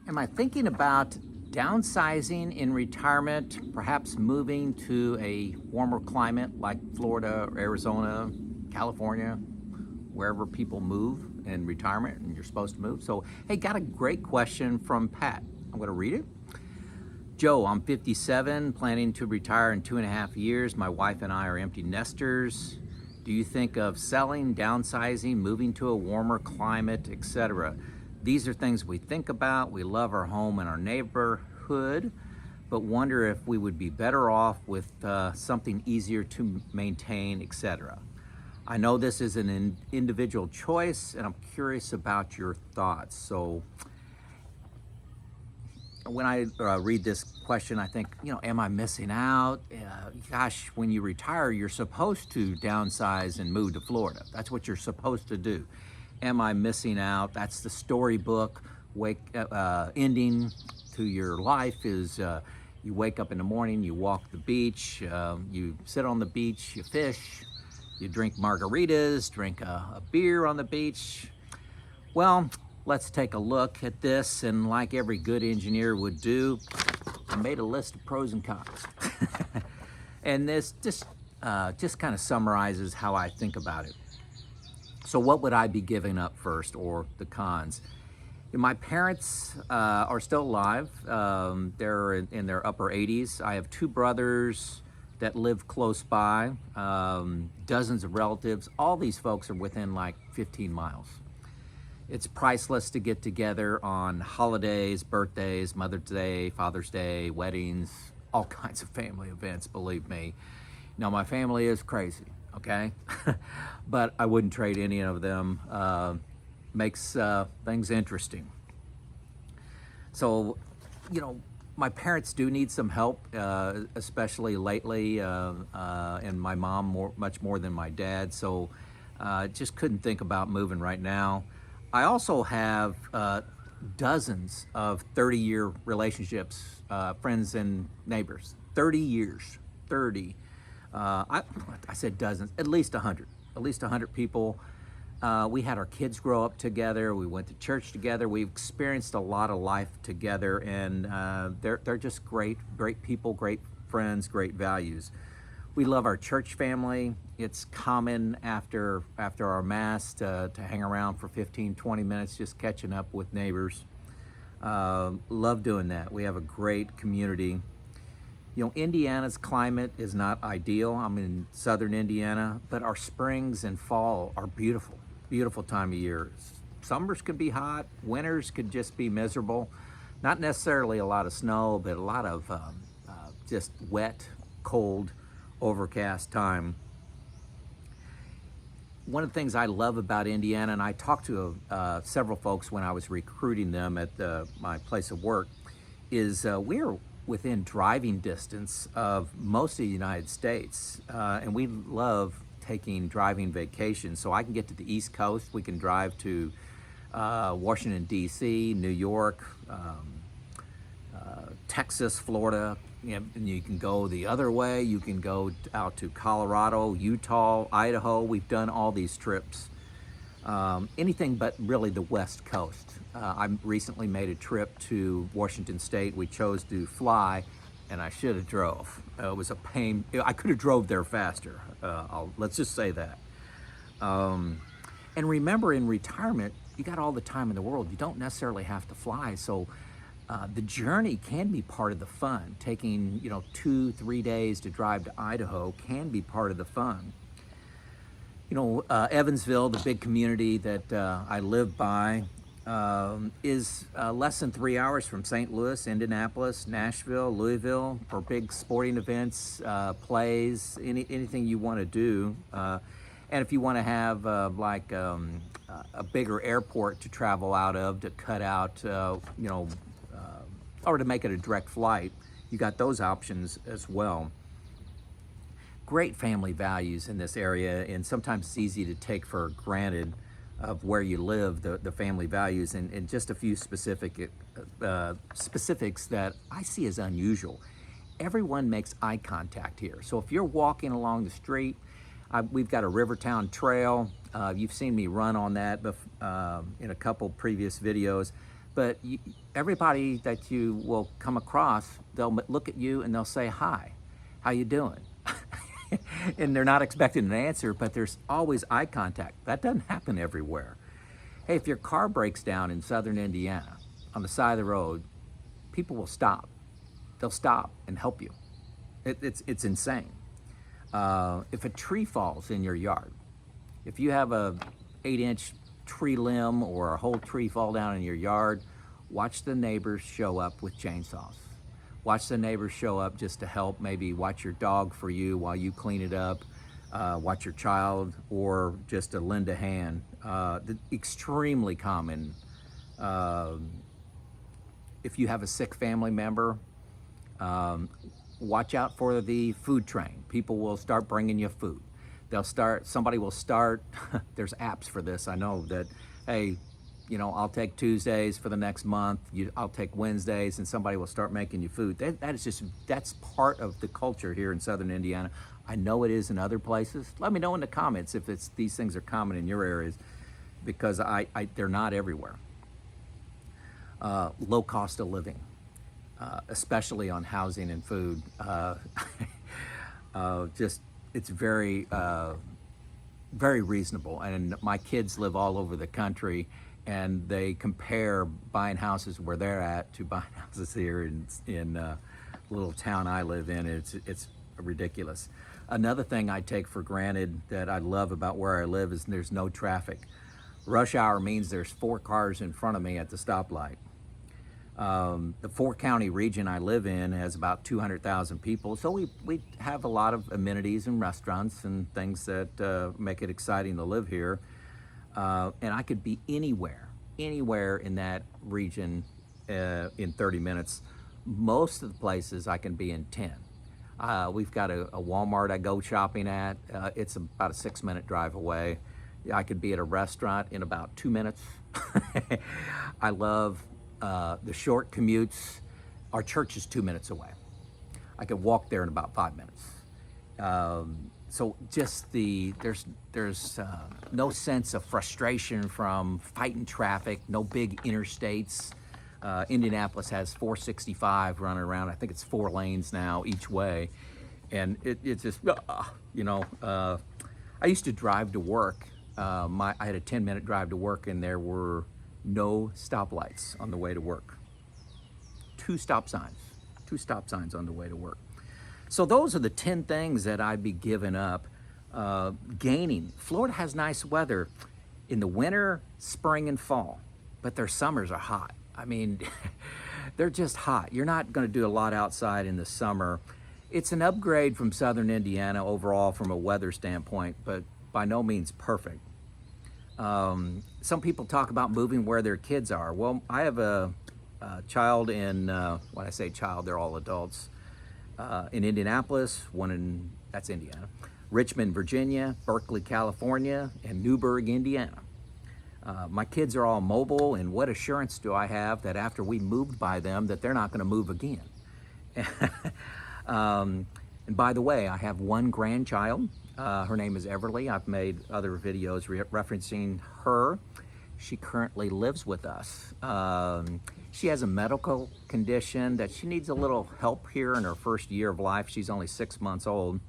Am I thinking about downsizing in retirement, perhaps moving to a warmer climate like Florida, or Arizona, California, wherever people move in retirement and you're supposed to move? So, hey, got a great question from Pat. I'm going to read it. Joe, I'm 57, planning to retire in 2.5 years. My wife and I are empty nesters. Do you think of selling, downsizing, moving to a warmer climate, etc.? These are things we think about. We love our home and our neighborhood, but wonder if we would be better off with something easier to maintain, etc. I know this is an individual choice, and I'm curious about your thoughts. So when I read this question, I think, am I missing out? Gosh, when you retire, you're supposed to downsize and move to Florida. That's what you're supposed to do. Am I missing out? That's the storybook ending to your life is you wake up in the morning, you walk the beach, you sit on the beach, you fish, you drink margaritas, drink a beer on the beach. Well, let's take a look at this, and like every good engineer would do, I made a list of pros and cons. And this just kind of summarizes how I think about it. So what would I be giving up first, or the cons? My parents are still alive. They're in their upper 80s. I have 2 brothers that live close by, dozens of relatives. All these folks are within like 15 miles. It's priceless to get together on holidays, birthdays, Mother's Day, Father's Day, weddings, all kinds of family events, believe me. Now, my family is crazy, okay? But I wouldn't trade any of them. Makes things interesting. So, my parents do need some help, especially lately, and my mom much more than my dad. So just couldn't think about moving right now. I also have dozens of 30-year relationships, friends and neighbors. 30 years, 30. I said dozens, at least 100. At least 100 people. We had our kids grow up together. We went to church together. We've experienced a lot of life together, and they're just great people, great friends, great values. We love our church family. It's common after our mass to hang around for 15, 20 minutes, just catching up with neighbors. Love doing that. We have a great community. Indiana's climate is not ideal. I'm in southern Indiana, but our springs and fall are beautiful, beautiful time of year. Summers can be hot, winters could just be miserable. Not necessarily a lot of snow, but a lot of just wet, cold, overcast time. One of the things I love about Indiana, and I talked to several folks when I was recruiting them at my place of work, is we're within driving distance of most of the United States, and we love taking driving vacations. So I can get to the East Coast. We can drive to Washington, D.C., New York, Texas, Florida. And you can go the other way. You can go out to Colorado, Utah, Idaho. We've done all these trips. Anything but really the West Coast. I recently made a trip to Washington State. We chose to fly, and I should have drove. It was a pain. I could have drove there faster. Let's just say that. And remember, in retirement, you got all the time in the world. You don't necessarily have to fly. So the journey can be part of the fun. Taking 2-3 days to drive to Idaho can be part of the fun. Evansville, the big community that I live by, is less than 3 hours from St. Louis, Indianapolis, Nashville, Louisville, for big sporting events, plays, anything you want to do. And if you want to have a bigger airport to travel out of, to cut out, or to make it a direct flight, you got those options as well. Great family values in this area, and sometimes it's easy to take for granted of where you live, the family values, and just a few specifics that I see as unusual. Everyone makes eye contact here. So if you're walking along the street, we've got a Rivertown Trail. You've seen me run on that in a couple previous videos. But everybody that you will come across, they'll look at you and they'll say, hi, how you doing? And they're not expecting an answer, but there's always eye contact. That doesn't happen everywhere. Hey, if your car breaks down in southern Indiana on the side of the road, people will stop. They'll stop and help you. It's insane. If a tree falls in your yard, if you have a 8-inch tree limb or a whole tree fall down in your yard, watch the neighbors show up with chainsaws. Watch the neighbors show up just to help, maybe watch your dog for you while you clean it up, watch your child, or just to lend a hand. Extremely common. If you have a sick family member, watch out for the food train. People will start bringing you food. Somebody will start, there's apps for this, I know that, hey, I'll take Tuesdays for the next month, I'll take Wednesdays, and somebody will start making you food. That's part of the culture here in southern Indiana. I know it is in other places. Let me know in the comments if these things are common in your areas, because they're not everywhere. Low cost of living, especially on housing and food. It's very, very reasonable. And my kids live all over the country, and they compare buying houses where they're at to buying houses here in the little town I live in. It's ridiculous. Another thing I take for granted that I love about where I live is there's no traffic. Rush hour means there's 4 cars in front of me at the stoplight. The 4-county region I live in has about 200,000 people, so we have a lot of amenities and restaurants and things that make it exciting to live here. And I could be anywhere in that region in 30 minutes. Most of the places I can be in 10. We've got a Walmart I go shopping at. It's about a 6-minute drive away. I could be at a restaurant in about 2 minutes. I love the short commutes. Our church is 2 minutes away. I could walk there in about 5 minutes. So just there's no sense of frustration from fighting traffic, no big interstates. Indianapolis has 465 running around. I think it's 4 lanes now each way. And it's just, I used to drive to work. I had a 10-minute drive to work, and there were no stoplights on the way to work. 2 stop signs on the way to work. So those are the 10 things that I'd be giving up. Gaining. Florida has nice weather in the winter, spring, and fall, but their summers are hot. I mean, they're just hot. You're not going to do a lot outside in the summer. It's an upgrade from southern Indiana overall from a weather standpoint, but by no means perfect. Some people talk about moving where their kids are. Well, I have a child in, when I say child, they're all adults, in Indianapolis, that's Indiana, Richmond, Virginia, Berkeley, California, and Newburgh, Indiana. My kids are all mobile, and what assurance do I have that after we moved by them that they're not going to move again? And by the way, I have one grandchild. Her name is Everly. I've made other videos referencing her. She currently lives with us. She has a medical condition that she needs a little help here in her first year of life. She's only 6 months old.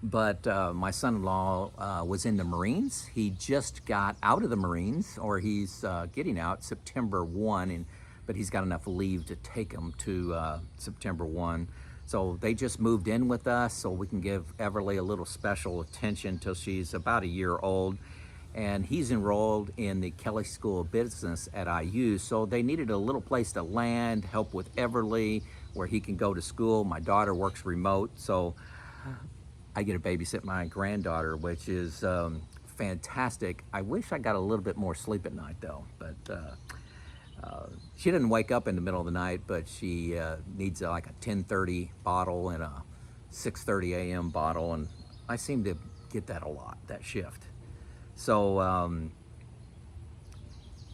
But my son-in-law was in the Marines. He just got out of the Marines, or he's getting out September 1, but he's got enough leave to take him to September 1. So they just moved in with us so we can give Everly a little special attention till she's about a year old. And he's enrolled in the Kelley School of Business at IU, so they needed a little place to land, help with Everly, where he can go to school. My daughter works remote, so I get to babysit my granddaughter, which is fantastic. I wish I got a little bit more sleep at night, though. But she didn't wake up in the middle of the night, but she needs like a 10:30 bottle and a 6:30 a.m. bottle, and I seem to get that a lot, that shift. So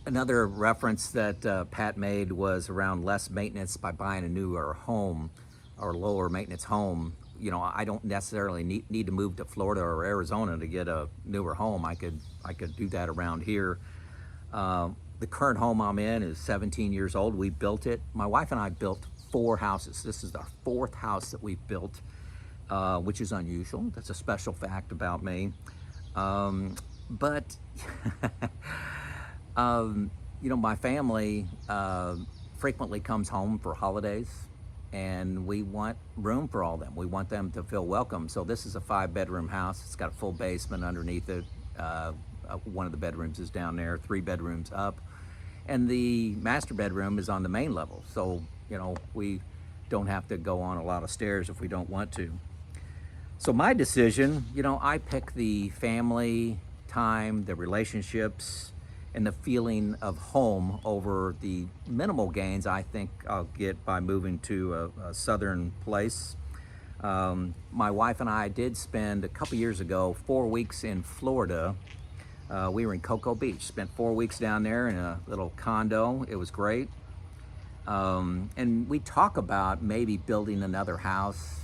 another reference that Pat made was around less maintenance by buying a newer home or lower maintenance home. I don't necessarily need to move to Florida or Arizona to get a newer home. I could do that around here. The current home I'm in is 17 years old. We built it. My wife and I built 4 houses. This is our 4th house that we've built, which is unusual. That's a special fact about me. But my family frequently comes home for holidays, and we want room for all of them. We want them to feel welcome. So this is a 5-bedroom house. It's got a full basement underneath it. One of the bedrooms is down there, 3 bedrooms up. And the master bedroom is on the main level. So, we don't have to go on a lot of stairs if we don't want to. So my decision, I pick the family time, the relationships, and the feeling of home over the minimal gains I think I'll get by moving to a southern place. My wife and I did spend a couple years ago 4 weeks in Florida. We were in Cocoa Beach, spent 4 weeks down there in a little condo. It was great. And we talk about maybe building another house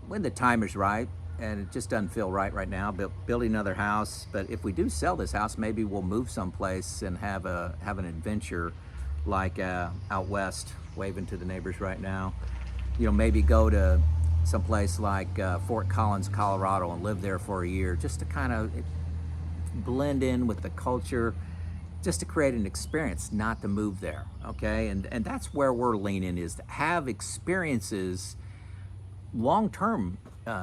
when the time is right, and it just doesn't feel right now, building another house. But if we do sell this house, maybe we'll move someplace and have an adventure like out west, waving to the neighbors right now. Maybe go to someplace like Fort Collins, Colorado, and live there for a year, just to kind of blend in with the culture, just to create an experience, not to move there, okay? And that's where we're leaning, is to have experiences, long-term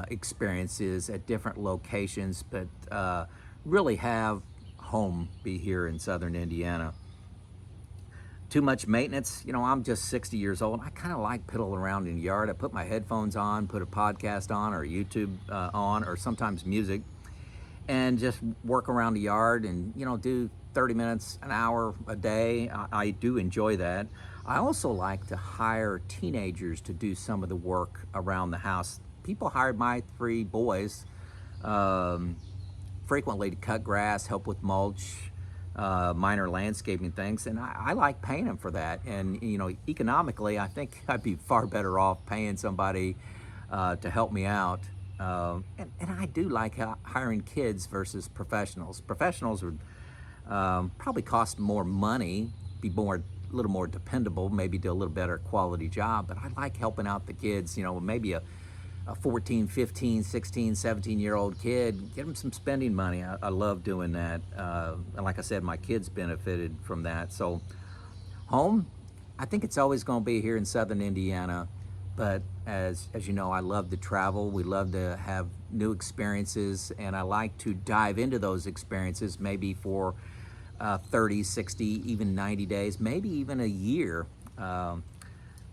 experiences at different locations, but really have home be here in southern Indiana. Too much maintenance, I'm just 60 years old. I kind of like piddling around in the yard. I put my headphones on, put a podcast on, or YouTube on, or sometimes music, and just work around the yard and, do 30 minutes, an hour a day. I do enjoy that. I also like to hire teenagers to do some of the work around the house. People hired my 3 boys frequently to cut grass, help with mulch, minor landscaping things, and I like paying them for that. And economically, I think I'd be far better off paying somebody to help me out. And I do like hiring kids versus professionals. Professionals would probably cost more money, be a little more dependable, maybe do a little better quality job. But I like helping out the kids. Maybe a 14, 15, 16, 17-year-old kid, get them some spending money. I love doing that. And like I said, my kids benefited from that. So home, I think it's always going to be here in southern Indiana. But as you know, I love to travel. We love to have new experiences, and I like to dive into those experiences maybe for 30, 60, even 90 days, maybe even a year.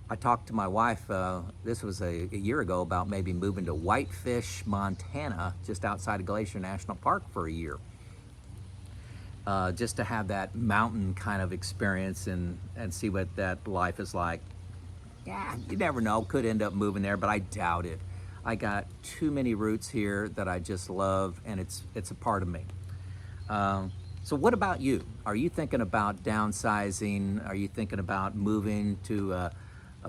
I talked to my wife, this was a year ago, about maybe moving to Whitefish, Montana, just outside of Glacier National Park for a year. Just to have that mountain kind of experience and see what that life is like. Yeah, you never know, could end up moving there, but I doubt it. I got too many roots here that I just love, and it's a part of me. So what about you? Are you thinking about downsizing? Are you thinking about moving to a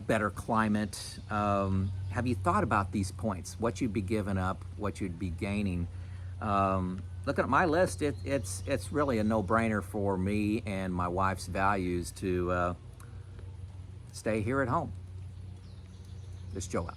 better climate? Have you thought about these points? What you'd be giving up, what you'd be gaining? Looking at my list, it's really a no-brainer for me and my wife's values to stay here at home. This is Joe out.